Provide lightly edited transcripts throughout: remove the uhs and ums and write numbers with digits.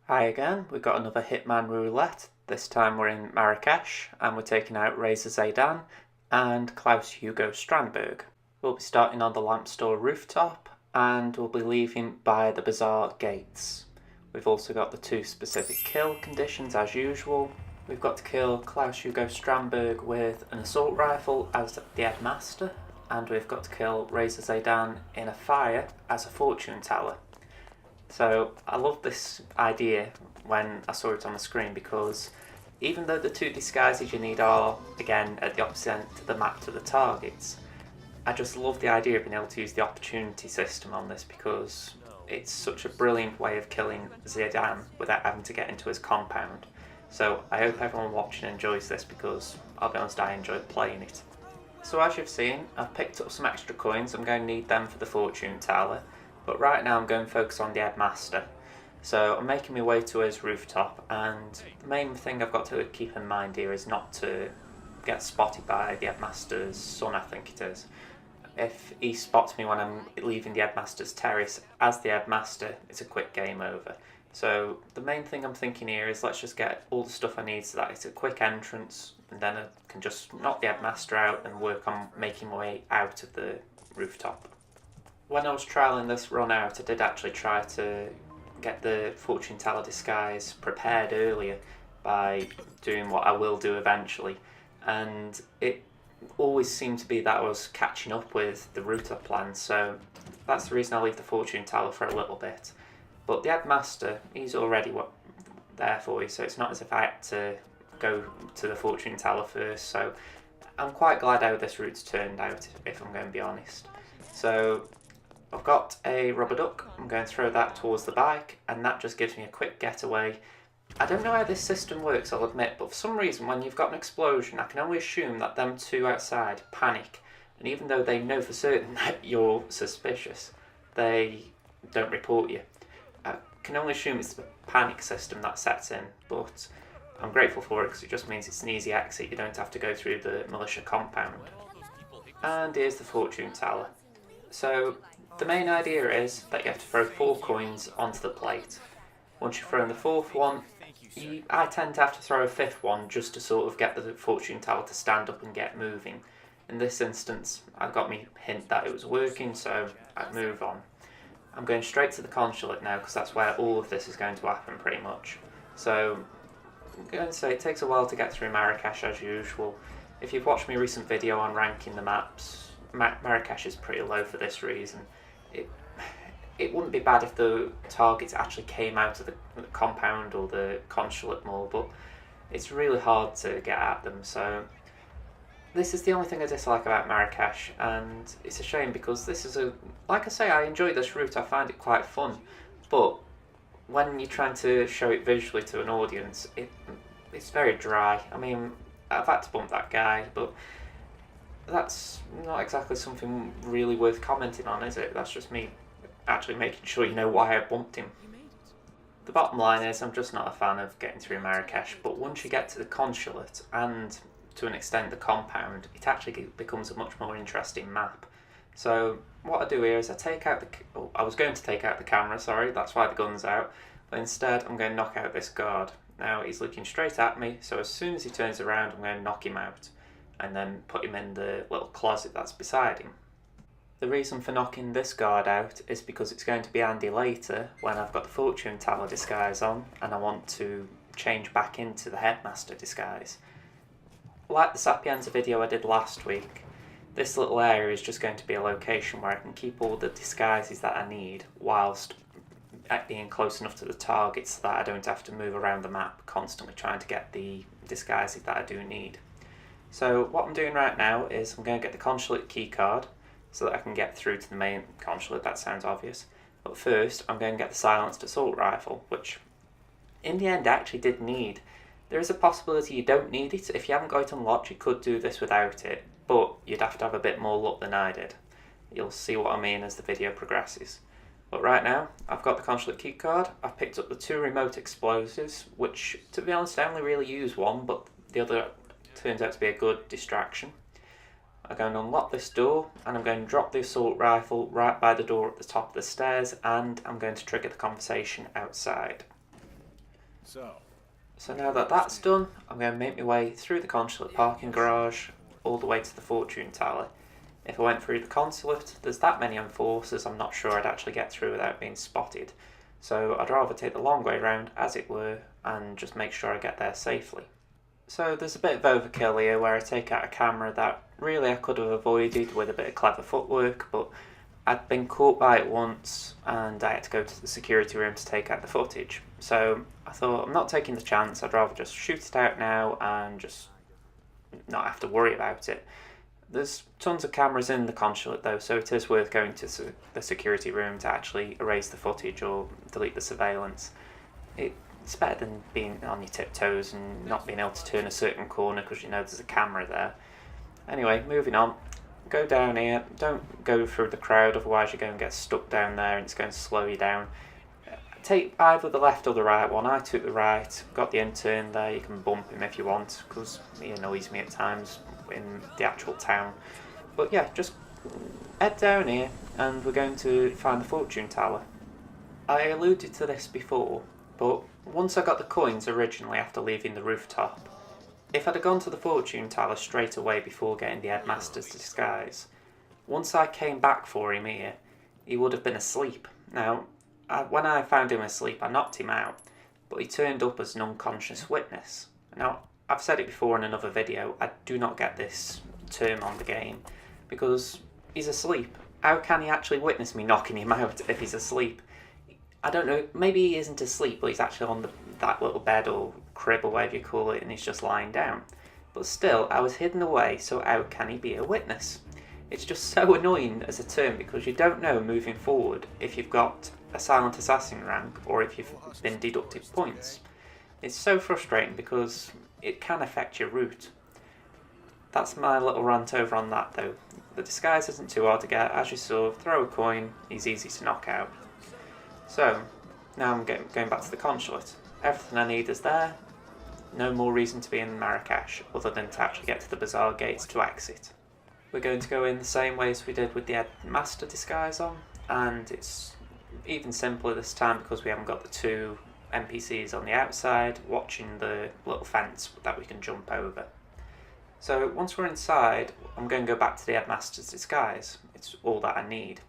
Hi again, we've got another Hitman Roulette. This time we're in Marrakesh and we're taking out Reza Zaydan and Claus Hugo Strandberg. We'll be starting on the lamp store rooftop and we'll be leaving by the bazaar gates. We've also got the two specific kill conditions as usual. We've got to kill Claus Hugo Strandberg with an assault rifle as the Headmaster, and we've got to kill Reza Zaydan in a fire as a fortune teller. So I love this idea when I saw it on the screen, because even though the two disguises you need are, again, at the opposite end of the map to the targets, I just love the idea of being able to use the opportunity system on this, because it's such a brilliant way of killing Zaydan without having to get into his compound. So I hope everyone watching enjoys this, because I'll be honest, I enjoyed playing it. So as you've seen, I've picked up some extra coins. I'm going to need them for the fortune teller. But right now I'm going to focus on the Headmaster. So I'm making my way to his rooftop, and the main thing I've got to keep in mind here is not to get spotted by the Headmaster's son, I think it is. If he spots me when I'm leaving the Headmaster's terrace as the Headmaster, it's a quick game over. So the main thing I'm thinking here is let's just get all the stuff I need so that it's a quick entrance, and then I can just knock the Headmaster out and work on making my way out of the rooftop. When I was trialling this run out, I did actually try to get the fortune teller disguise prepared earlier by doing what I will do eventually, and it always seemed to be that I was catching up with the route I planned, so that's the reason I leave the fortune teller for a little bit. But the Headmaster, he's already there for you, so it's not as if I had to go to the fortune teller first, so I'm quite glad how this route's turned out, if I'm going to be honest. So I've got a rubber duck, I'm going to throw that towards the bike, and that just gives me a quick getaway. I don't know how this system works, I'll admit, but for some reason when you've got an explosion, I can only assume that them two outside panic, and even though they know for certain that you're suspicious, they don't report you. I can only assume it's the panic system that sets in, but I'm grateful for it because it just means it's an easy exit, you don't have to go through the militia compound. And here's the fortune teller. So the main idea is that you have to throw 4 coins onto the plate. Once you've thrown the 4th one, I tend to have to throw a 5th one just to sort of get the fortune teller to stand up and get moving. In this instance, I got me hint that it was working, so I'd move on. I'm going straight to the consulate now because that's where all of this is going to happen pretty much. So I'm going to say it takes a while to get through Marrakesh as usual. If you've watched my recent video on ranking the maps, Marrakesh is pretty low for this reason. It wouldn't be bad if the targets actually came out of the compound or the consulate more, but it's really hard to get at them, so this is the only thing I dislike about Marrakesh, and it's a shame because this is like I say, I enjoy this route, I find it quite fun, but when you're trying to show it visually to an audience, it's very dry. I mean, I've had to bump that guy, but that's not exactly something really worth commenting on, is it? That's just me actually making sure you know why I bumped him. The bottom line is I'm just not a fan of getting through Marrakesh, but once you get to the consulate and to an extent the compound, it actually becomes a much more interesting map. So what I do here is I was going to take out the camera, sorry, that's why the gun's out, but instead I'm going to knock out this guard. Now he's looking straight at me, so as soon as he turns around I'm going to knock him out and then put him in the little closet that's beside him. The reason for knocking this guard out is because it's going to be handy later when I've got the fortune teller disguise on and I want to change back into the Headmaster disguise. Like the Sapienza video I did last week, this little area is just going to be a location where I can keep all the disguises that I need whilst being close enough to the target so that I don't have to move around the map constantly trying to get the disguises that I do need. So what I'm doing right now is I'm going to get the consulate keycard so that I can get through to the main consulate. That sounds obvious. But first I'm going to get the silenced assault rifle, which in the end I actually did need. There is a possibility you don't need it. If you haven't got it unlocked, you could do this without it, but you'd have to have a bit more luck than I did. You'll see what I mean as the video progresses. But right now, I've got the consulate keycard, I've picked up the 2 remote explosives, which, to be honest, I only really use one, but the other turns out to be a good distraction. I'm going to unlock this door, and I'm going to drop the assault rifle right by the door at the top of the stairs, and I'm going to trigger the conversation outside. So now that that's done, I'm going to make my way through the consulate parking garage all the way to the fortune teller. If I went through the consulate, there's that many enforcers, I'm not sure I'd actually get through without being spotted. So I'd rather take the long way round, as it were, and just make sure I get there safely. So there's a bit of overkill here where I take out a camera that really I could have avoided with a bit of clever footwork, but I'd been caught by it once and I had to go to the security room to take out the footage. So I thought, I'm not taking the chance, I'd rather just shoot it out now and just not have to worry about it. There's tons of cameras in the consulate though, so it is worth going to the security room to actually erase the footage or delete the surveillance. It's better than being on your tiptoes and not being able to turn a certain corner because you know there's a camera there. Anyway, moving on. Go down here, don't go through the crowd, otherwise you're going to get stuck down there and it's going to slow you down. Take either the left or the right one. I took the right, got the intern there, you can bump him if you want because he annoys me at times in the actual town. But yeah, just head down here and we're going to find the fortune teller. I alluded to this before, but once I got the coins originally after leaving the rooftop, if I'd have gone to the fortune teller straight away before getting the headmaster's disguise, once I came back for him here, he would have been asleep. Now, when I found him asleep, I knocked him out, but he turned up as an unconscious witness. Now, I've said it before in another video, I do not get this term on the game, because he's asleep. How can he actually witness me knocking him out if he's asleep? I don't know, maybe he isn't asleep, but he's actually on that little bed or crib or whatever you call it, and he's just lying down. But still, I was hidden away, so how can he be a witness? It's just so annoying as a term because you don't know moving forward if you've got a silent assassin rank or if you've been deducted points. It's so frustrating because it can affect your route. That's my little rant over on that though. The disguise isn't too hard to get, as you saw, throw a coin, he's easy to knock out. So, now I'm going back to the consulate. Everything I need is there, no more reason to be in Marrakesh other than to actually get to the bazaar gates to exit. We're going to go in the same way as we did with the Headmaster disguise on, and it's even simpler this time because we haven't got the two NPCs on the outside watching the little fence that we can jump over. So once we're inside, I'm going to go back to the Headmaster's disguise. It's all that I need.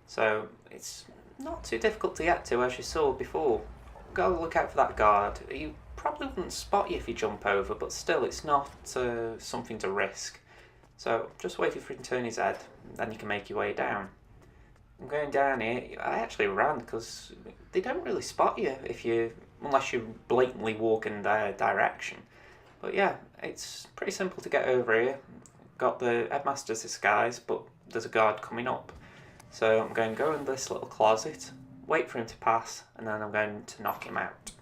So it's not too difficult to get to, as you saw before. Go look out for that guard. He probably wouldn't spot you if you jump over, but still it's not something to risk. So just wait for him to turn his head, then you can make your way down. I'm going down here. I actually ran because they don't really spot you unless you blatantly walk in their direction. But yeah, it's pretty simple to get over here. Got the Headmaster's disguise, but there's a guard coming up. So I'm going to go in this little closet, wait for him to pass, and then I'm going to knock him out.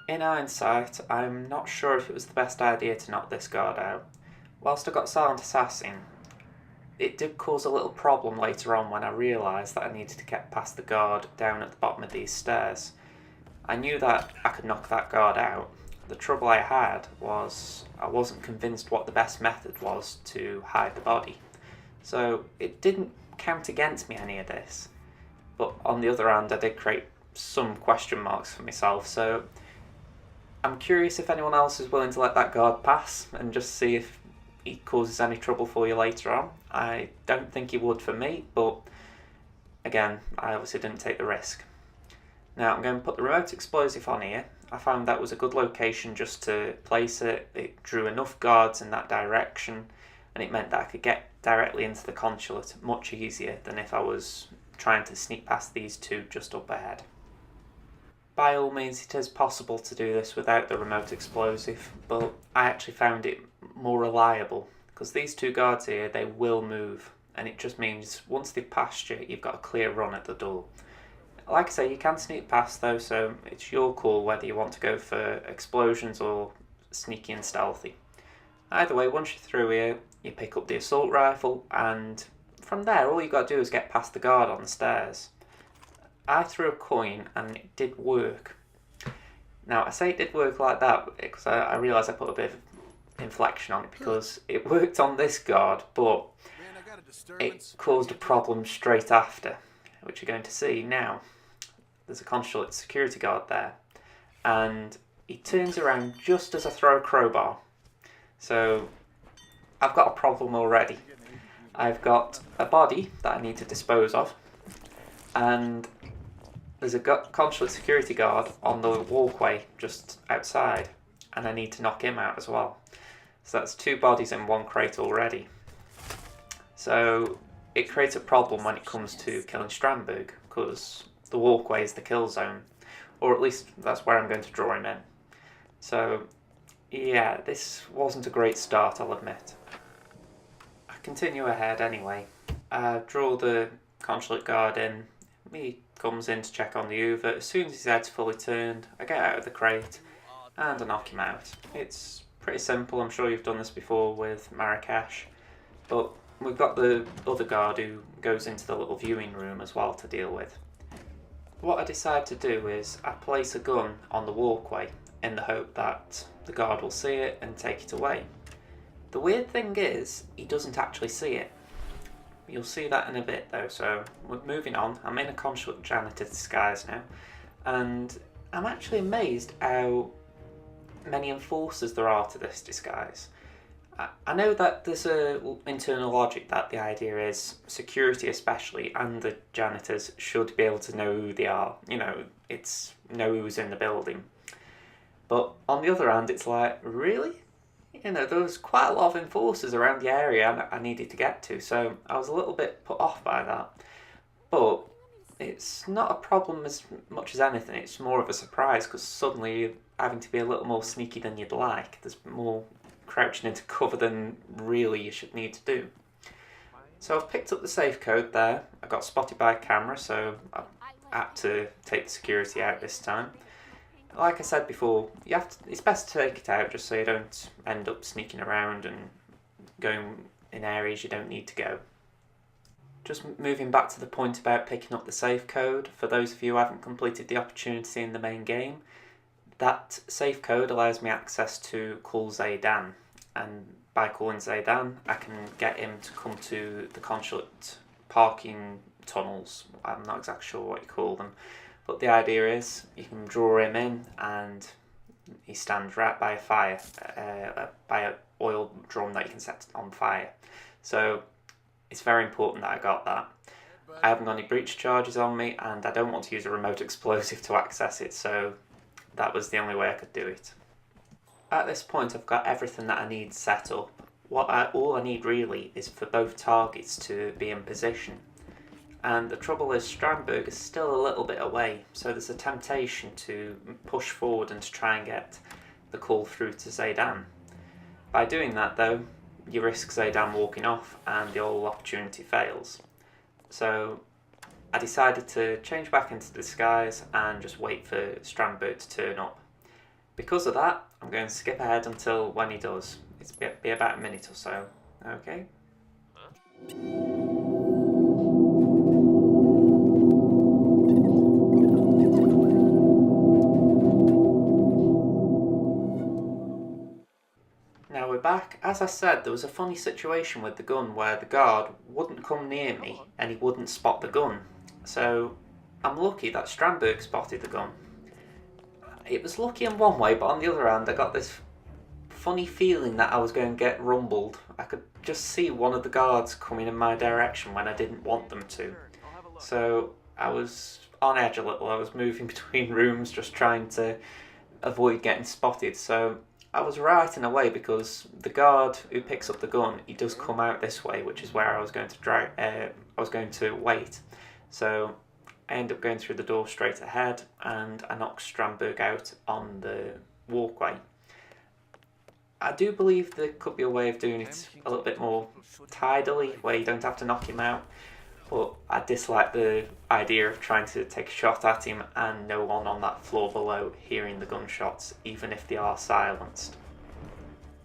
In hindsight, I'm not sure if it was the best idea to knock this guard out. Whilst I got Silent Assassin, it did cause a little problem later on when I realised that I needed to get past the guard down at the bottom of these stairs. I knew that I could knock that guard out. The trouble I had was I wasn't convinced what the best method was to hide the body. So it didn't count against me, any of this. But on the other hand, I did create some question marks for myself, so I'm curious if anyone else is willing to let that guard pass and just see if he causes any trouble for you later on. I don't think he would for me, but again, I obviously didn't take the risk. Now I'm going to put the remote explosive on here. I found that was a good location just to place it. It drew enough guards in that direction, and it meant that I could get directly into the consulate much easier than if I was trying to sneak past these two just up ahead. By all means, it is possible to do this without the remote explosive, but I actually found it more reliable because these two guards here, they will move, and it just means once they've passed you, you've got a clear run at the door. Like I say, you can sneak past though, so it's your call whether you want to go for explosions or sneaky and stealthy. Either way, once you're through here, you pick up the assault rifle, and from there all you got to do is get past the guard on the stairs. I threw a coin and it did work. Now I say it did work like that because I realised I put a bit of inflection on it because it worked on this guard, but it caused a problem straight after, which you're going to see now. There's a consulate security guard there, and he turns around just as I throw a crowbar. So I've got a problem already. I've got a body that I need to dispose of, and there's a consulate security guard on the walkway just outside, and I need to knock him out as well. So that's 2 bodies in 1 crate already. So it creates a problem when it comes to killing Strandberg, because the walkway is the kill zone, or at least that's where I'm going to draw him in. So yeah, this wasn't a great start, I'll admit. I continue ahead anyway. I draw the consulate guard in. He comes in to check on the Uber. As soon as his head's fully turned, I get out of the crate and I knock him out. It's pretty simple. I'm sure you've done this before with Marrakesh, but we've got the other guard who goes into the little viewing room as well to deal with. What I decide to do is I place a gun on the walkway in the hope that the guard will see it and take it away. The weird thing is, he doesn't actually see it. You'll see that in a bit though, so we're moving on. I'm in a consulate janitor disguise now, and I'm actually amazed how many enforcers there are to this disguise. I know that there's a internal logic that the idea is security especially, and the janitors should be able to know who they are. You know, it's know who's in the building. But on the other hand, it's like, really? You know, there was quite a lot of enforcers around the area I needed to get to, so I was a little bit put off by that. But it's not a problem as much as anything, it's more of a surprise, because suddenly you're having to be a little more sneaky than you'd like. There's more crouching into cover than really you should need to do. So I've picked up the safe code there. I got spotted by a camera, so I had to take the security out this time. Like I said before, it's best to take it out just so you don't end up sneaking around and going in areas you don't need to go. Just moving back to the point about picking up the safe code, for those of you who haven't completed the opportunity in the main game, that safe code allows me access to call Zaydan, and by calling Zaydan I can get him to come to the consulate parking tunnels. I'm not exactly sure what you call them, but the idea is you can draw him in and he stands right by a fire, by an oil drum that you can set on fire. So it's very important that I got that. I haven't got any breach charges on me, and I don't want to use a remote explosive to access it, so that was the only way I could do it. At this point I've got everything that I need set up. All I need really is for both targets to be in position. And the trouble is Strandberg is still a little bit away, so there's a temptation to push forward and to try and get the call through to Zaydan. By doing that though, you risk Zaydan walking off and the whole opportunity fails. So I decided to change back into disguise and just wait for Strandberg to turn up. Because of that, I'm going to skip ahead until when he does. It's be about a minute or so. Okay? Now we're back. As I said, there was a funny situation with the gun where the guard wouldn't come near me and he wouldn't spot the gun. So I'm lucky that Strandberg spotted the gun. It was lucky in one way, but on the other hand I got this funny feeling that I was going to get rumbled. I could just see one of the guards coming in my direction when I didn't want them to. So I was on edge a little. I was moving between rooms just trying to avoid getting spotted. So I was right in a way, because the guard who picks up the gun, he does come out this way, which is where I was going to wait. So I end up going through the door straight ahead, and I knock Strandberg out on the walkway. I do believe there could be a way of doing it a little bit more tidily, where you don't have to knock him out, but I dislike the idea of trying to take a shot at him and no one on that floor below hearing the gunshots, even if they are silenced.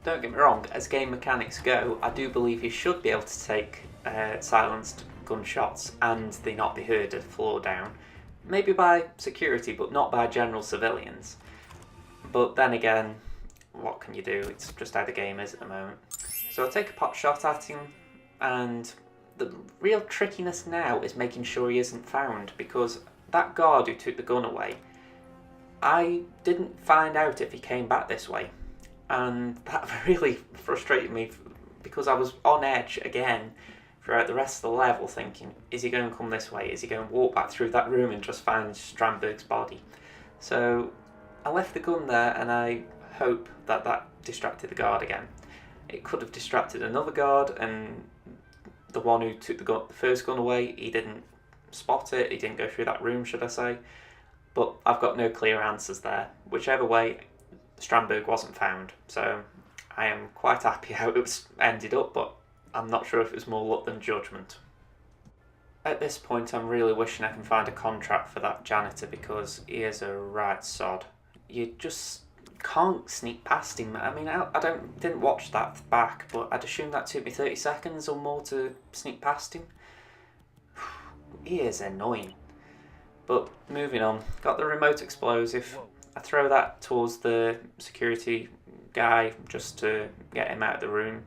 Don't get me wrong, as game mechanics go, I do believe you should be able to take silenced gunshots and they not be heard a floor down. Maybe by security, but not by general civilians. But then again, what can you do? It's just how the game is at the moment. So I'll take a pot shot at him, and the real trickiness now is making sure he isn't found, because that guard who took the gun away, I didn't find out if he came back this way, and that really frustrated me because I was on edge again throughout the rest of the level, thinking, is he going to come this way? Is he going to walk back through that room and just find Strandberg's body? So I left the gun there, and I hope that that distracted the guard again. It could have distracted another guard, and the one who took the first gun away, he didn't spot it, he didn't go through that room, should I say. But I've got no clear answers there. Whichever way, Strandberg wasn't found, so I am quite happy how it was ended up, but I'm not sure if it was more luck than judgment. At this point, I'm really wishing I can find a contract for that janitor, because he is a right sod. You just can't sneak past him. I mean, I didn't watch that back, but I'd assume that took me 30 seconds or more to sneak past him. He is annoying. But moving on, got the remote explosive. I throw that towards the security guy just to get him out of the room.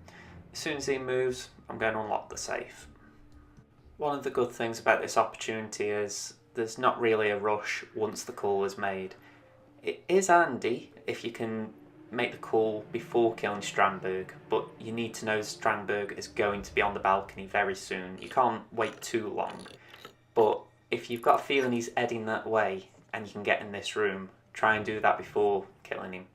As soon as he moves, I'm going to unlock the safe. One of the good things about this opportunity is there's not really a rush once the call is made. It is handy if you can make the call before killing Strandberg, but you need to know Strandberg is going to be on the balcony very soon. You can't wait too long. But if you've got a feeling he's heading that way and you can get in this room, try and do that before killing him.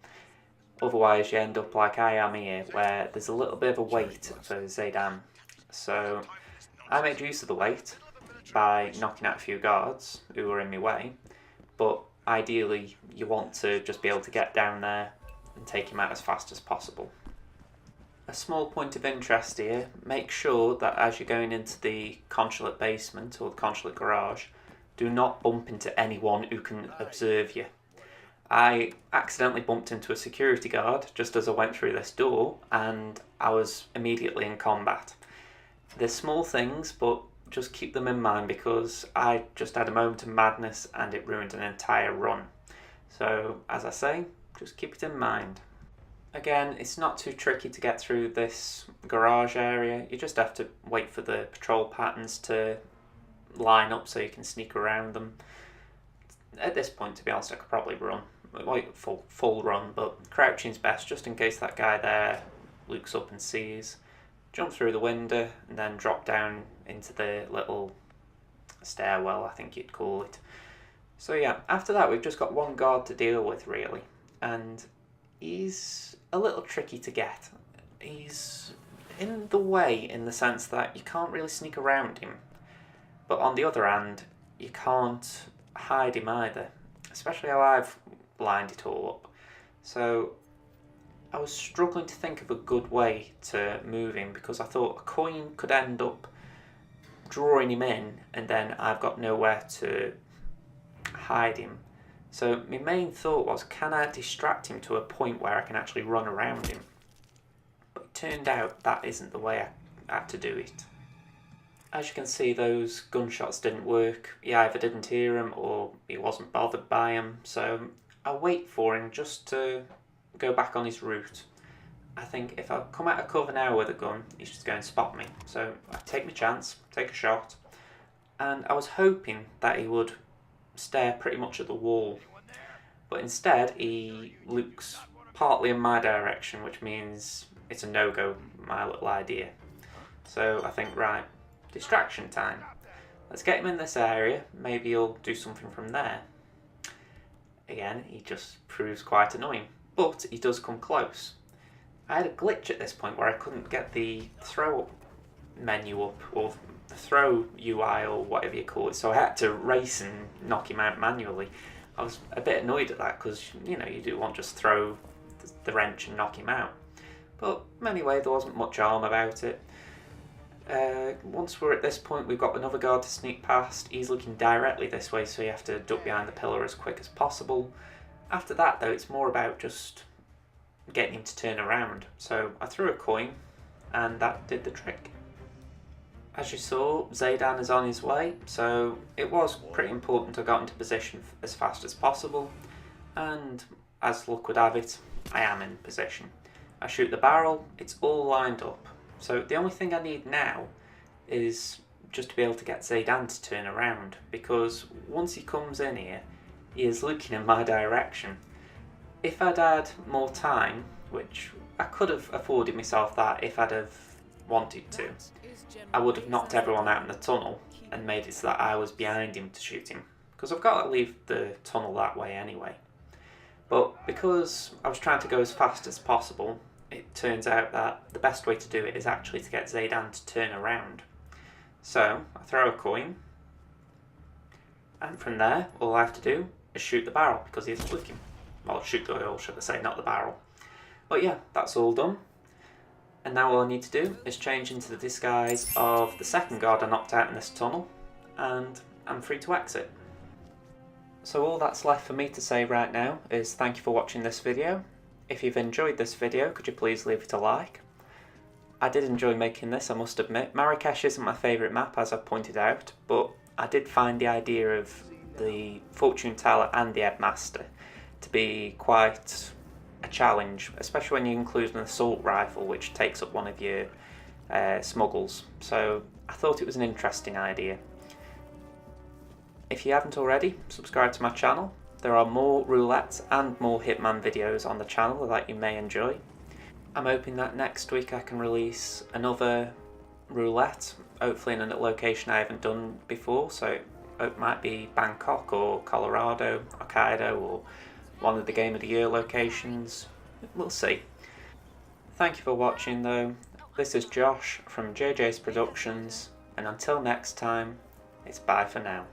Otherwise you end up like I am here, where there's a little bit of a wait for Zaydan. So I made use of the wait by knocking out a few guards who were in my way, but ideally you want to just be able to get down there and take him out as fast as possible. A small point of interest here, make sure that as you're going into the consulate basement or the consulate garage, do not bump into anyone who can observe you. I accidentally bumped into a security guard just as I went through this door, and I was immediately in combat. They're small things, but just keep them in mind, because I just had a moment of madness and it ruined an entire run. So, as I say, just keep it in mind. Again, it's not too tricky to get through this garage area. You just have to wait for the patrol patterns to line up so you can sneak around them. At this point, to be honest, I could probably run. Like full run, but crouching's best just in case that guy there looks up and sees. Jump through the window and then drop down into the little stairwell, I think you'd call it. So yeah, after that we've just got one guard to deal with really, and he's a little tricky to get. He's in the way in the sense that you can't really sneak around him, but on the other hand you can't hide him either, especially how I've lined it all up. So I was struggling to think of a good way to move him, because I thought a coin could end up drawing him in and then I've got nowhere to hide him. So my main thought was, can I distract him to a point where I can actually run around him? But it turned out that isn't the way I had to do it. As you can see, those gunshots didn't work. He either didn't hear them or he wasn't bothered by them. So I wait for him just to go back on his route. I think if I come out of cover now with a gun, he's just going to spot me. So I take my chance, take a shot, and I was hoping that he would stare pretty much at the wall. But instead, he looks partly in my direction, which means it's a no-go, my little idea. So I think, right, distraction time. Let's get him in this area, maybe he'll do something from there. Again, he just proves quite annoying, but he does come close. I had a glitch at this point where I couldn't get the throw menu up, or the throw UI or whatever you call it, so I had to race and knock him out manually. I was a bit annoyed at that because, you know, you do want to just throw the wrench and knock him out. But anyway, there wasn't much harm about it. Once we're at this point, we've got another guard to sneak past. He's looking directly this way, so you have to duck behind the pillar as quick as possible. After that, though, it's more about just getting him to turn around. So I threw a coin, and that did the trick. As you saw, Zaydan is on his way, so it was pretty important I got into position as fast as possible, and as luck would have it, I am in position. I shoot the barrel, it's all lined up. So the only thing I need now is just to be able to get Zaydan to turn around, because once he comes in here, he is looking in my direction. If I'd had more time, which I could have afforded myself that if I'd have wanted to, I would have knocked everyone out in the tunnel and made it so that I was behind him to shoot him, because I've got to leave the tunnel that way anyway. But because I was trying to go as fast as possible, it turns out that the best way to do it is actually to get Zaydan to turn around. So I throw a coin, and from there all I have to do is shoot the barrel because he's looking. Well, shoot the oil, should I say, not the barrel. But yeah, that's all done. And now all I need to do is change into the disguise of the second guard I knocked out in this tunnel, and I'm free to exit. So all that's left for me to say right now is thank you for watching this video. If you've enjoyed this video, could you please leave it a like? I did enjoy making this, I must admit. Marrakesh isn't my favourite map, as I've pointed out, but I did find the idea of the Fortune Teller and the Headmaster to be quite a challenge, especially when you include an assault rifle which takes up one of your smuggles. So I thought it was an interesting idea. If you haven't already, subscribe to my channel. There are more roulettes and more Hitman videos on the channel that you may enjoy. I'm hoping that next week I can release another roulette, hopefully in a location I haven't done before, so it might be Bangkok or Colorado, Hokkaido, or one of the Game of the Year locations. We'll see. Thank you for watching though. This is Josh from JJ's Productions, and until next time, it's bye for now.